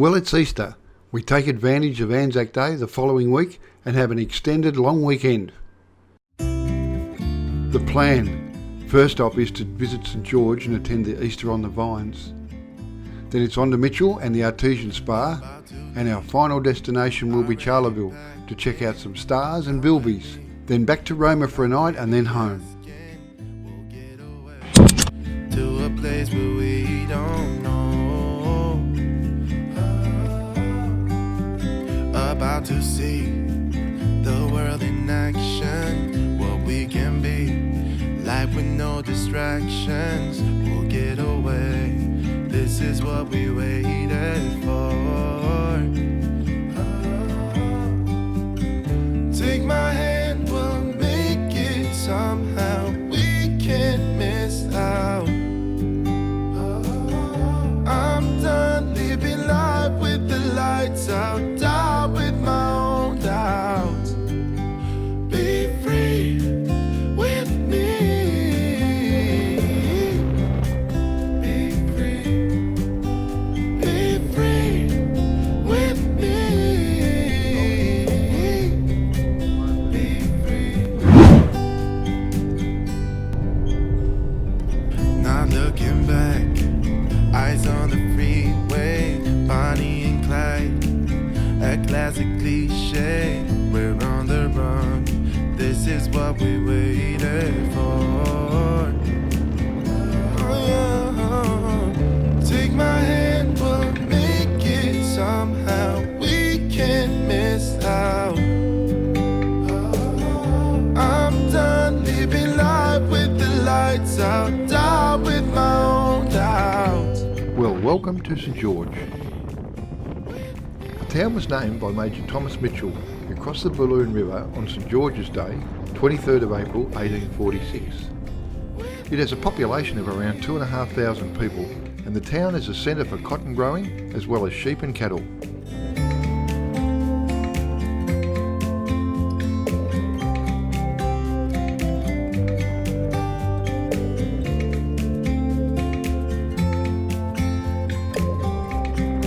Well, it's Easter. We take advantage of Anzac Day the following week and have an extended long weekend. The plan. First stop is to visit St. George and attend the Easter on the Vines. Then it's on to Mitchell and the Artesian Spa, and our final destination will be Charleville to check out some stars and bilbies. Then back to Roma for a night and then home. To a place where we don't know, about to see the world in action, what we can be, life with no distractions. We'll get away, this is what we waited for. Take my hand, we'll make it somehow. We can't miss out. I'm done living life with the lights out, down with my own doubts. Be free with me. Be free. Be free with me. Be free. Not looking back, eyes on the freeway, Bonnie and Clyde, a classic cliche. We're on the run, this is what we waited for. Oh, take my hand, we'll make it somehow. We can't miss out. I'm done living life with the lights out, down with my own doubts. Well, welcome to St. George. The town was named by Major Thomas Mitchell, who crossed the Balloon River on St. George's Day, 23rd of April 1846. It has a population of around 2,500 people, and the town is a centre for cotton growing as well as sheep and cattle.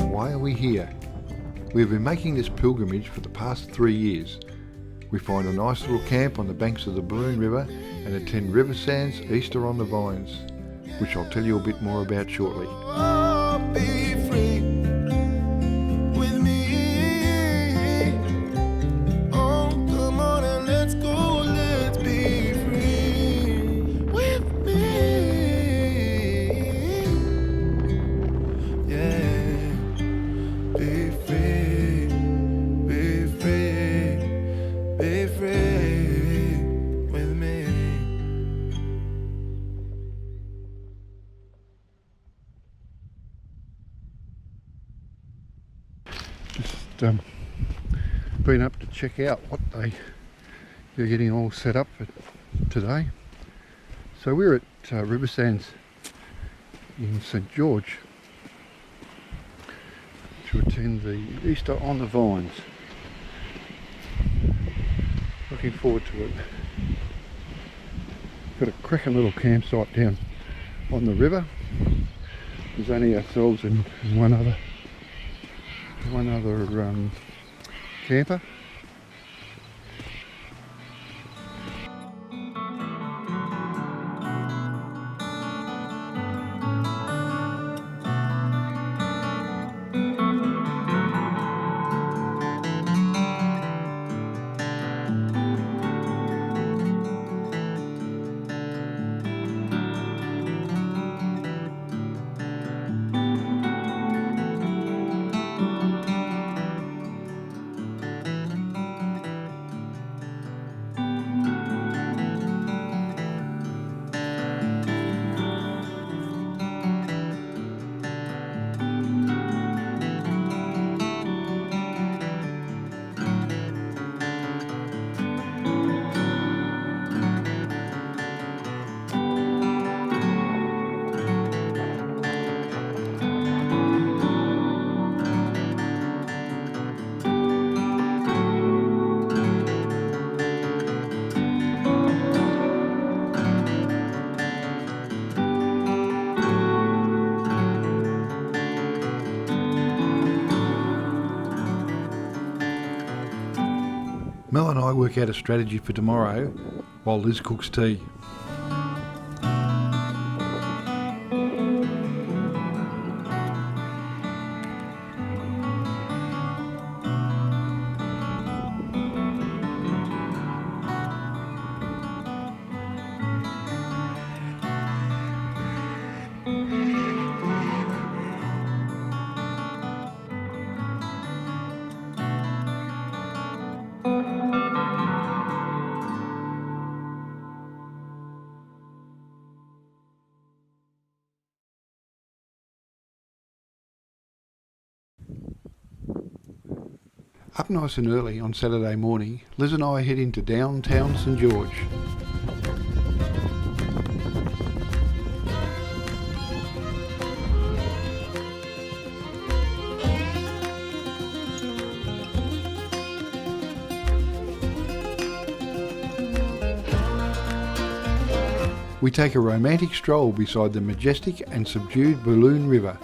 Why are we here? We've been making this pilgrimage for the past 3 years. We find a nice little camp on the banks of the Balloon River and attend Riversands Easter on the Vines, which I'll tell you a bit more about shortly. Oh, be free with me. Oh, come on and let's go. Let's be free with me. Yeah, be free, be free, be free with me. Just been up to check out what they're getting all set up for today. So we're at Riversands in St. George to attend the Easter on the Vines. Looking forward to it. Got a cracking little campsite down on the river. There's only ourselves and one other camper. Mel and I work out a strategy for tomorrow while Liz cooks tea. Up nice and early on Saturday morning, Liz and I head into downtown St. George. We take a romantic stroll beside the majestic and subdued Balloon River,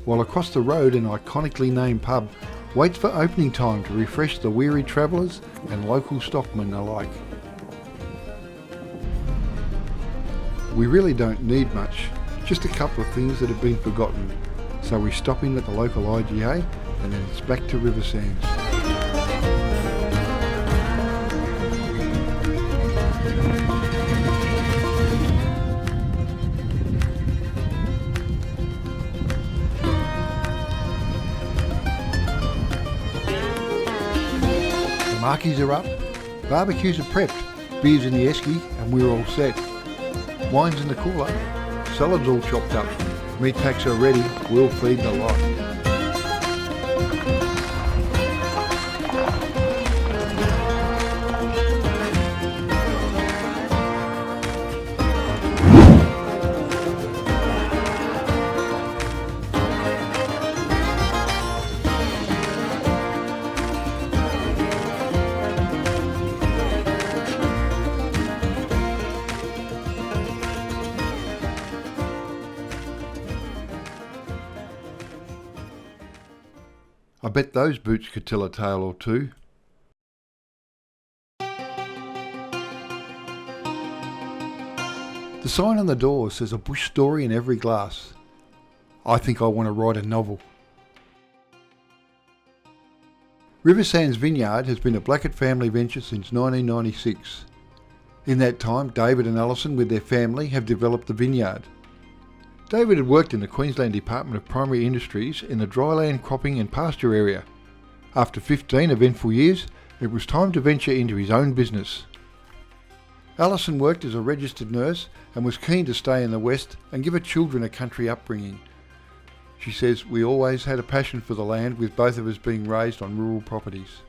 while across the road an iconically named pub waits for opening time to refresh the weary travellers and local stockmen alike. We really don't need much, just a couple of things that have been forgotten, so we stop in at the local IGA and then it's back to Riversands. Markies are up, barbecues are prepped, beers in the esky and we're all set. Wine's in the cooler, salad's all chopped up, meat packs are ready, we'll feed the lot. I bet those boots could tell a tale or two. The sign on the door says a bush story in every glass. I think I want to write a novel. Riversands Vineyard has been a Blackett family venture since 1996. In that time, David and Alison with their family have developed the vineyard. David had worked in the Queensland Department of Primary Industries in the dryland cropping and pasture area. After 15 eventful years, it was time to venture into his own business. Alison worked as a registered nurse and was keen to stay in the West and give her children a country upbringing. She says, "We always had a passion for the land, with both of us being raised on rural properties."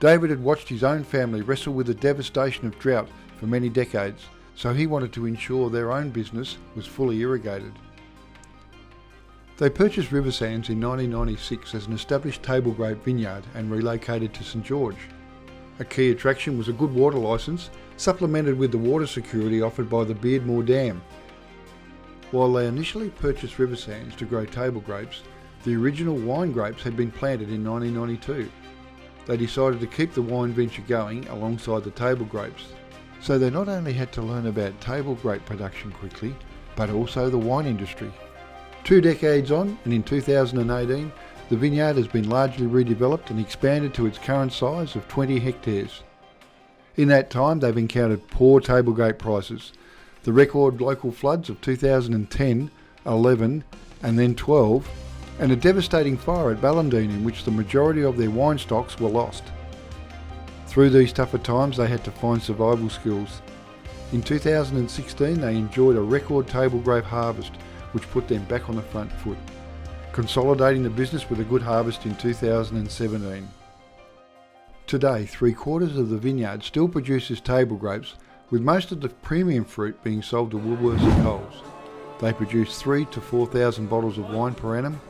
David had watched his own family wrestle with the devastation of drought for many decades, so he wanted to ensure their own business was fully irrigated. They purchased Riversands in 1996 as an established table grape vineyard and relocated to St. George. A key attraction was a good water licence, supplemented with the water security offered by the Beardmore Dam. While they initially purchased Riversands to grow table grapes, the original wine grapes had been planted in 1992. They decided to keep the wine venture going alongside the table grapes. So they not only had to learn about table grape production quickly, but also the wine industry. 2 decades on, and in 2018, the vineyard has been largely redeveloped and expanded to its current size of 20 hectares. In that time, they've encountered poor table grape prices, the record local floods of 2010, 11, and then 12, and a devastating fire at Ballindine in which the majority of their wine stocks were lost. Through these tougher times, they had to find survival skills. In 2016, they enjoyed a record table grape harvest, which put them back on the front foot, consolidating the business with a good harvest in 2017. Today, 3/4 of the vineyard still produces table grapes, with most of the premium fruit being sold to Woolworths and Coles. They produce 3,000 to 4,000 bottles of wine per annum,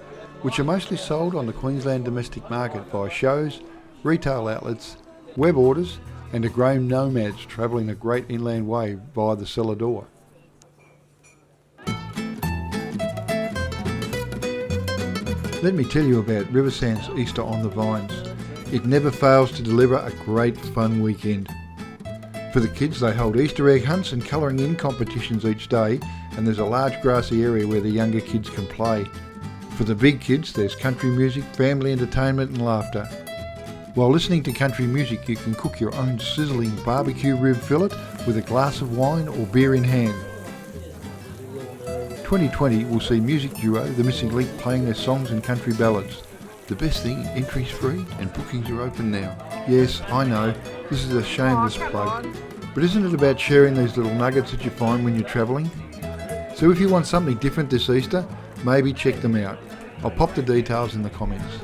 which are mostly sold on the Queensland domestic market via shows, retail outlets, web orders, and to grain nomads travelling the Great Inland Way via the cellar door. Let me tell you about Riversands Easter on the Vines. it never fails to deliver a great fun weekend. For the kids, they hold Easter egg hunts and colouring in competitions each day, and there's a large grassy area where the younger kids can play. For the big kids, there's country music, family entertainment and laughter. While listening to country music, you can cook your own sizzling barbecue rib fillet with a glass of wine or beer in hand. 2020 will see music duo The Missing Link playing their songs and country ballads. The best thing, entry's free and bookings are open now. Yes, I know, this is a shameless plug, but isn't it about sharing these little nuggets that you find when you're travelling? So if you want something different this Easter, maybe check them out. I'll pop the details in the comments.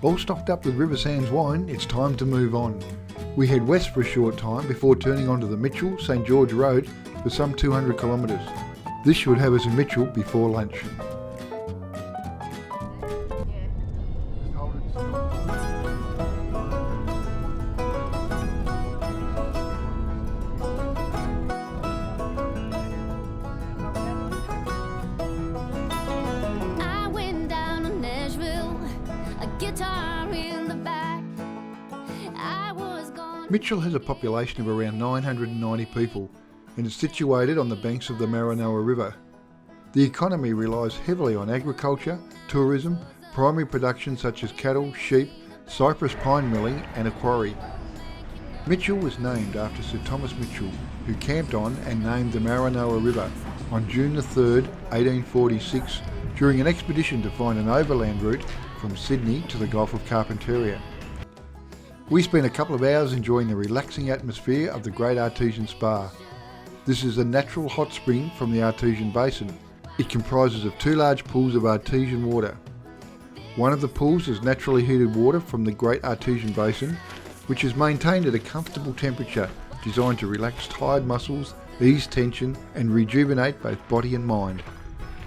All stocked up with Riversands wine, it's time to move on. We head west for a short time before turning onto the Mitchell St. George Road for some 200 kilometres. This should have us in Mitchell before lunch. Mitchell has a population of around 990 people and is situated on the banks of the Maranoa River. The economy relies heavily on agriculture, tourism, primary production such as cattle, sheep, cypress pine milling and a quarry. Mitchell was named after Sir Thomas Mitchell, who camped on and named the Maranoa River on June 3, 1846 during an expedition to find an overland route from Sydney to the Gulf of Carpentaria. We spent a couple of hours enjoying the relaxing atmosphere of the Great Artesian Spa. This is a natural hot spring from the Artesian Basin. It comprises of two large pools of artesian water. One of the pools is naturally heated water from the Great Artesian Basin, which is maintained at a comfortable temperature designed to relax tired muscles, ease tension and rejuvenate both body and mind.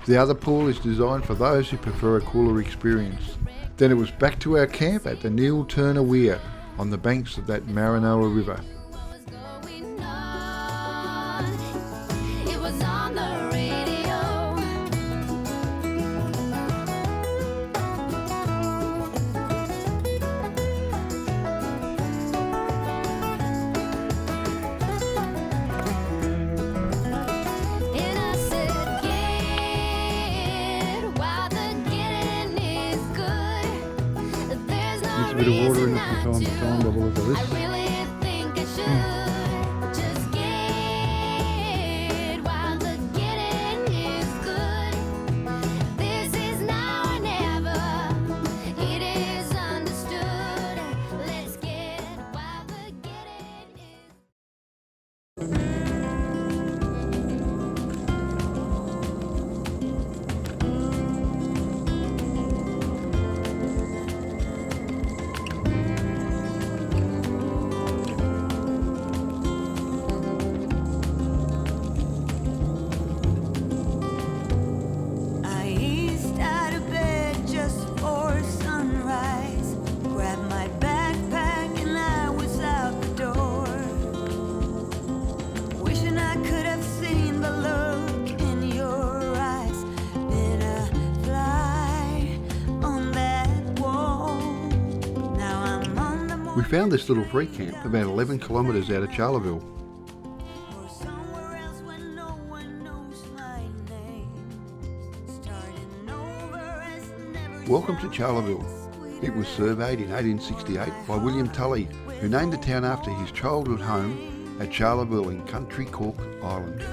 The other pool is designed for those who prefer a cooler experience. Then it was back to our camp at the Neil Turner Weir on the banks of that Maranoa River. A bit of water in it from time to time, double as a list. We found this little free camp about 11 kilometres out of Charleville. Welcome to Charleville. It was surveyed in 1868 by William Tully, who named the town after his childhood home at Charleville in Country Cork Island.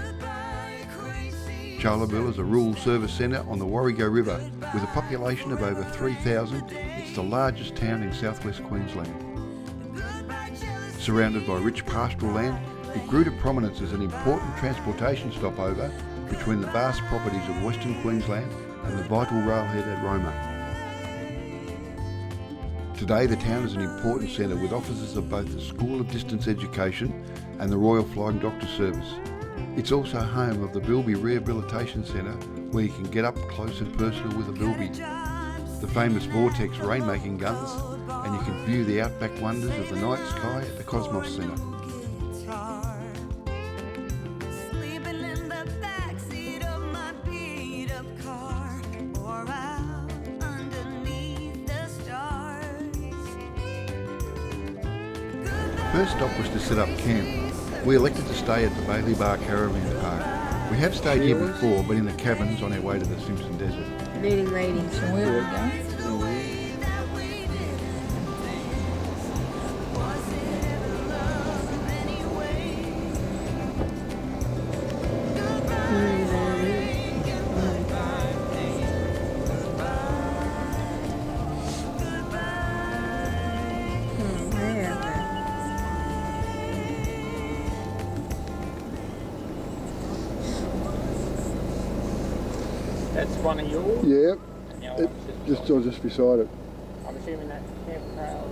Charleville is a rural service centre on the Warrego River with a population of over 3,000. It's the largest town in southwest Queensland. Surrounded by rich pastoral land, it grew to prominence as an important transportation stopover between the vast properties of Western Queensland and the vital railhead at Roma. Today the town is an important centre with offices of both the School of Distance Education and the Royal Flying Doctor Service. It's also home of the Bilby Rehabilitation Centre where you can get up close and personal with a bilby, the famous Vortex rainmaking guns, and you can view the outback wonders of the night sky at the Cosmos Centre. First stop was to set up camp. We elected to stay at the Bailey Bar Caravan Park. We have stayed here before, but in the cabins on our way to the Simpson Desert. Meeting ladies. So where are we going? That's one of yours? Yeah, And the other one's just beside it. I'm assuming that's Camp Trail.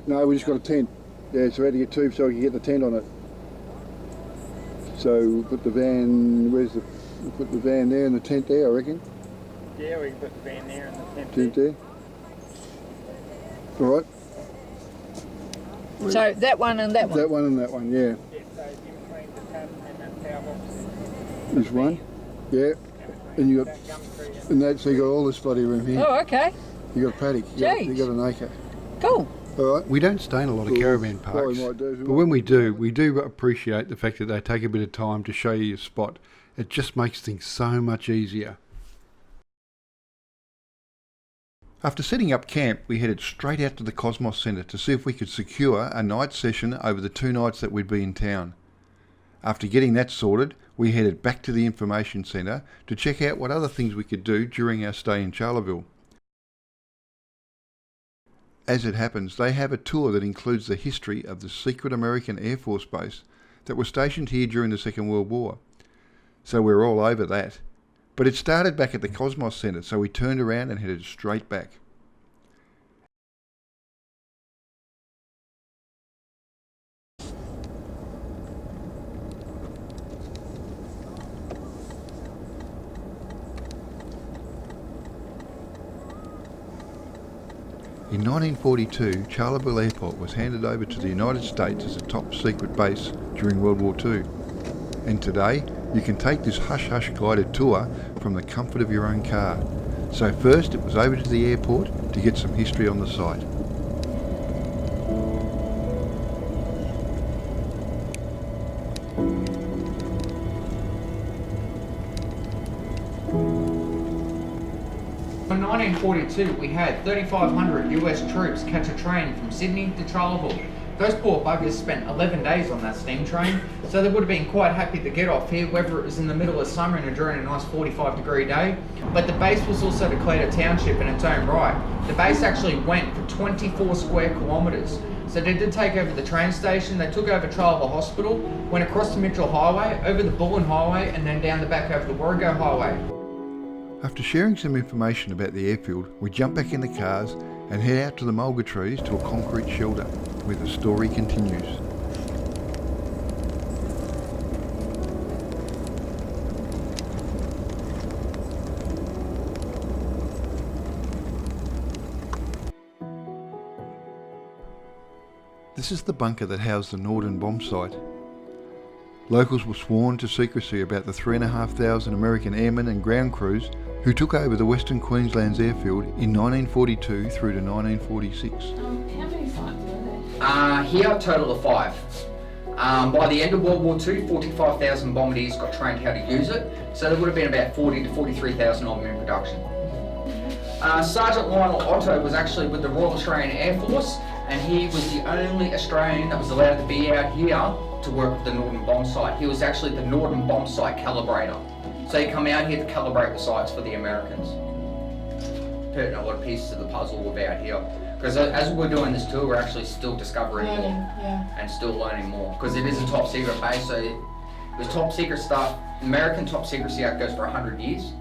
No, we just got a tent. Yeah, so we had to get two so we could get the tent on it. So we'll put the van, we'll put the van there and the tent there, I reckon. Yeah, we can put the van there and the tent Tent there. there. All right. So that one and that one? That one and that one, yeah. Yeah, so in between the tent and that power box. This one. Yeah. And you got, That gum tree. and that, so you got all this bloody room here. Oh, okay. You got a paddock. You got an acre. Cool. All right. We don't stay in a lot of caravan parks, Oh, but when we do appreciate the fact that they take a bit of time to show you your spot. It just makes things so much easier. After setting up camp, we headed straight out to the Cosmos Centre to see if we could secure a night session over the 2 nights that we'd be in town. After getting that sorted, we headed back to the information centre to check out what other things we could do during our stay in Charleville. As it happens, they have a tour that includes the history of the secret American Air Force base that was stationed here during the Second World War. So we're all over that. But it started back at the Cosmos Centre, so we turned around and headed straight back. In 1942, Charleville Airport was handed over to the United States as a top secret base during World War II. And today, you can take this hush-hush guided tour from the comfort of your own car. So first, it was over to the airport to get some history on the site. In 1942, we had 3,500 US troops catch a train from Sydney to Charleville. Those poor buggers spent 11 days on that steam train, so they would have been quite happy to get off here, whether it was in the middle of summer and during a nice 45-degree day. But the base was also declared a township in its own right. The base actually went for 24 square kilometres. So they did take over the train station, they took over Charleville Hospital, went across the Mitchell Highway, over the Bullen Highway, and then down the back over the Warrego Highway. After sharing some information about the airfield, we jump back in the cars and head out to the mulga trees to a concrete shelter, where the story continues. This is the bunker that housed the Norden bomb site. Locals were sworn to secrecy about the 3,500 American airmen and ground crews who took over the Western Queensland's airfield in 1942 through to 1946. How many fights were there? Here, a total of 5. By the end of World War II, 45,000 bombardiers got trained how to use it, so there would have been about 40 to 43,000 of them in production. Sergeant Lionel Otto was actually with the Royal Australian Air Force, and he was the only Australian that was allowed to be out here to work with the Norden bomb site. He was actually the Norden bomb site calibrator. So he come out here to calibrate the sites for the Americans. Putting a lot of pieces of the puzzle about here. Because as we're doing this tour, we're actually still discovering more and still learning more. Because it is a top secret base, so it was top secret stuff. American Top Secrecy Act goes for 100 years.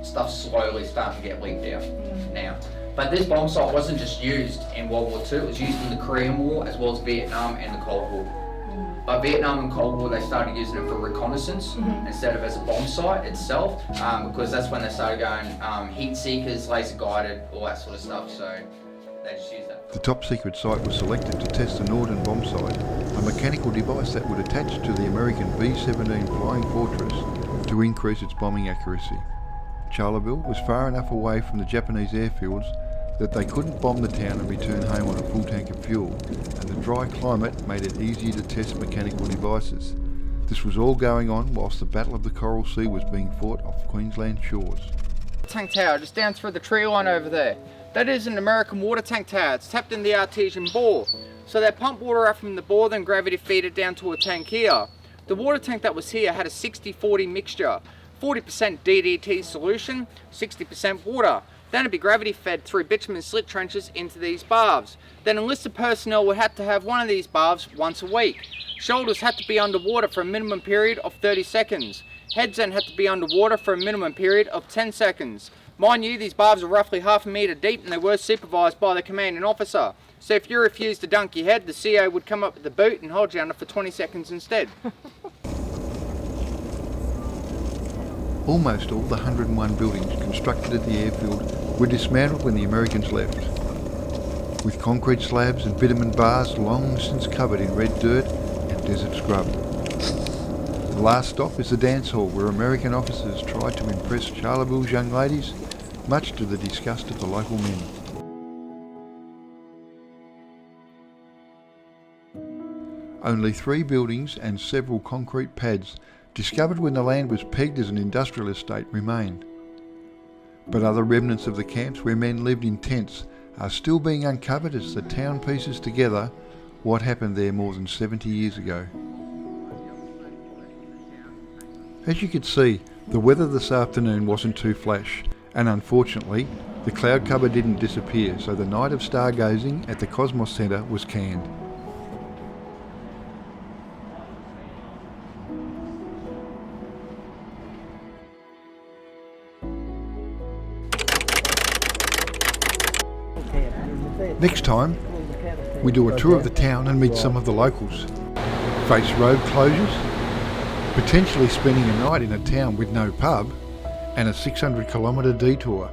Stuff's slowly starting to get leaked out now. But this bomb site wasn't just used in World War II, it was used in the Korean War as well as Vietnam and the Cold War. By Vietnam and Cold War, they started using it for reconnaissance instead of as a bomb site itself, because that's when they started going heat seekers, laser guided, all that sort of stuff. So they just used that. The top secret site was selected to test the Norden bomb site, a mechanical device that would attach to the American B-17 Flying Fortress to increase its bombing accuracy. Charleville was far enough away from the Japanese airfields that they couldn't bomb the town and return home on a fuel, and the dry climate made it easier to test mechanical devices. This was all going on whilst the Battle of the Coral Sea was being fought off Queensland shores. Tank tower just down through the tree line over there. That is an American water tank tower. It's tapped in the artesian bore. So they pump water out from the bore, then gravity feed it down to a tank here. The water tank that was here had a 60-40 mixture. 40% DDT solution, 60% water. Then it'd be gravity fed through bitumen slit trenches into these baths. Then enlisted personnel would have to have one of these baths once a week. Shoulders had to be underwater for a minimum period of 30 seconds. Heads then had to be underwater for a minimum period of 10 seconds. Mind you, these baths are roughly half a metre deep and they were supervised by the commanding officer. So if you refused to dunk your head, the CO would come up with the boot and hold you under for 20 seconds instead. Almost all the 101 buildings constructed at the airfield were dismantled when the Americans left, with concrete slabs and bitumen bars long since covered in red dirt and desert scrub. The last stop is the dance hall, where American officers tried to impress Charleville's young ladies, much to the disgust of the local men. Only 3 buildings and several concrete pads discovered when the land was pegged as an industrial estate remain. But other remnants of the camps where men lived in tents are still being uncovered as the town pieces together what happened there more than 70 years ago. As you could see, the weather this afternoon wasn't too flash, and unfortunately, the cloud cover didn't disappear, so the night of stargazing at the Cosmos Centre was canned. Next time, we do a tour of the town and meet some of the locals. Face road closures, potentially spending a night in a town with no pub, and a 600 kilometre detour.